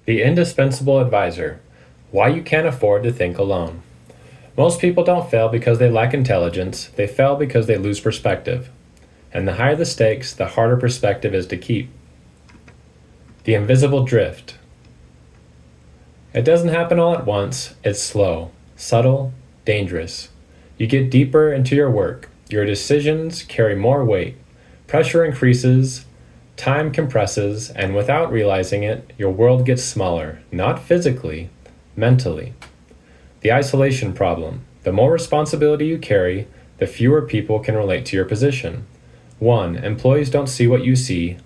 The indispensable advisor. Why you can't afford to think alone. Most people don't fail because they lack intelligence, they fail because they lose perspective. And the higher the stakes, the harder perspective is to keep. The invisible drift. It doesn't happen all at once, it's slow, subtle, dangerous. You get deeper into your work, your decisions carry more weight, pressure increases, time compresses, and without realizing it, your world gets smaller, not physically, mentally. The isolation problem. The more responsibility you carry, the fewer people can relate to your position. 1. Employees don't see what you see.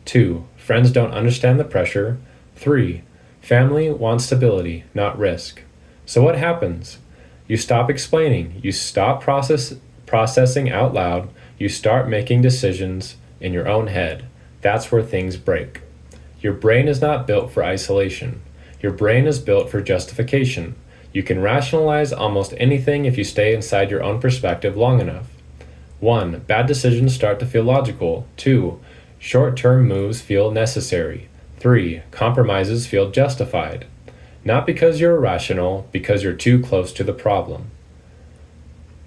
2. Friends don't understand the pressure. 3. Family wants stability, not risk. So what happens? You stop explaining. You stop processing out loud. You start making decisions in your own head. That's where things break. Your brain is not built for isolation. Your brain is built for justification. You can rationalize almost anything if you stay inside your own perspective long enough. 1. Bad decisions start to feel logical. 2. Short-term moves feel necessary. 3. Compromises feel justified. Not because you're irrational, because you're too close to the problem.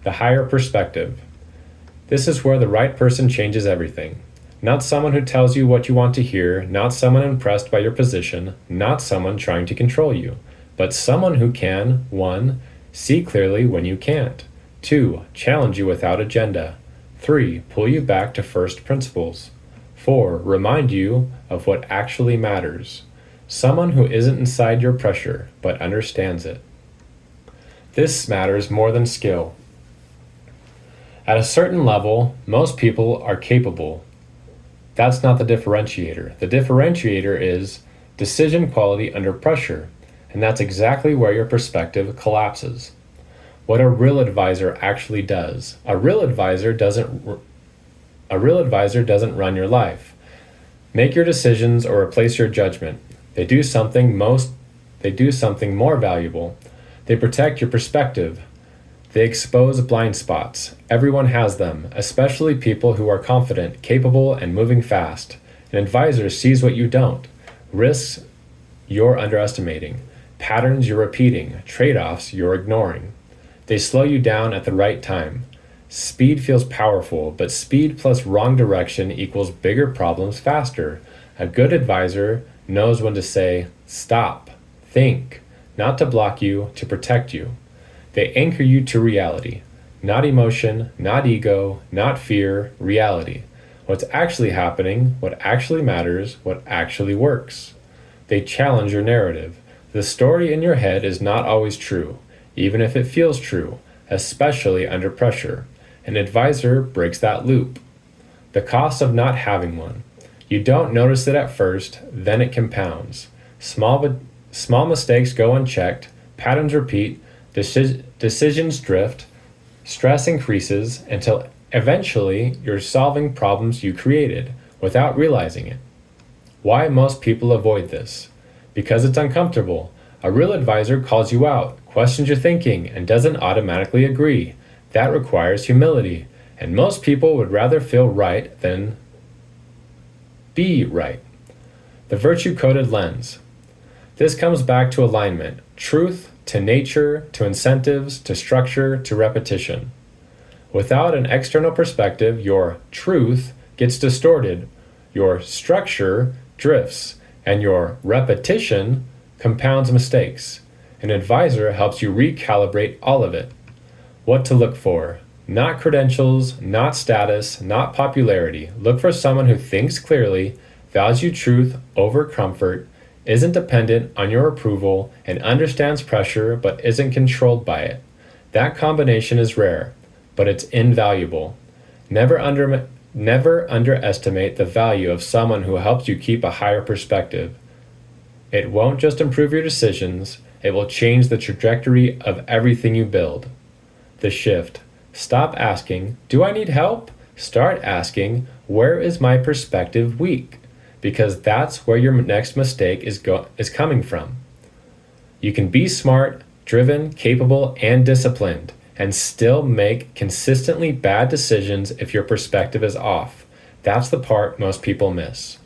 The higher perspective. This is where the right person changes everything. Not someone who tells you what you want to hear, not someone impressed by your position, not someone trying to control you, but someone who can, 1. See clearly when you can't. 2. Challenge you without agenda. 3. Pull you back to first principles. 4. Remind you of what actually matters. Someone who isn't inside your pressure, but understands it. This matters more than skill. At a certain level, most people are capable. That's not the differentiator. The differentiator is decision quality under pressure, and that's exactly where your perspective collapses. What a real advisor actually does. A real advisor doesn't run your life. Make your decisions or replace your judgment. They do something more valuable. They protect your perspective. They expose blind spots. Everyone has them, especially people who are confident, capable, and moving fast. An advisor sees what you don't. Risks you're underestimating. Patterns you're repeating. Trade-offs you're ignoring. They slow you down at the right time. Speed feels powerful, but speed plus wrong direction equals bigger problems faster. A good advisor knows when to say, stop, think, not to block you, to protect you. They anchor you to reality. Not emotion, not ego, not fear, reality. What's actually happening, what actually matters, what actually works. They challenge your narrative. The story in your head is not always true, even if it feels true, especially under pressure. An advisor breaks that loop. The cost of not having one. You don't notice it at first, then it compounds. Small mistakes go unchecked, patterns repeat, decisions drift, stress increases until eventually you're solving problems you created without realizing it. Why most people avoid this? Because it's uncomfortable. A real advisor calls you out, questions your thinking, and doesn't automatically agree. That requires humility, and most people would rather feel right than be right. The virtue-coded lens. This comes back to alignment, truth, to nature, to incentives, to structure, to repetition. Without an external perspective, your truth gets distorted, your structure drifts, and your repetition compounds mistakes. An advisor helps you recalibrate all of it. What to look for. Not credentials, not status, not popularity. Look for someone who thinks clearly, values truth over comfort, isn't dependent on your approval, and understands pressure but isn't controlled by it. That combination is rare, but it's invaluable. Never underestimate the value of someone who helps you keep a higher perspective. It won't just improve your decisions, it will change the trajectory of everything you build. The shift. Stop asking, do I need help? Start asking, where is my perspective weak? Because that's where your next mistake is coming from. You can be smart, driven, capable, and disciplined, and still make consistently bad decisions if your perspective is off. That's the part most people miss.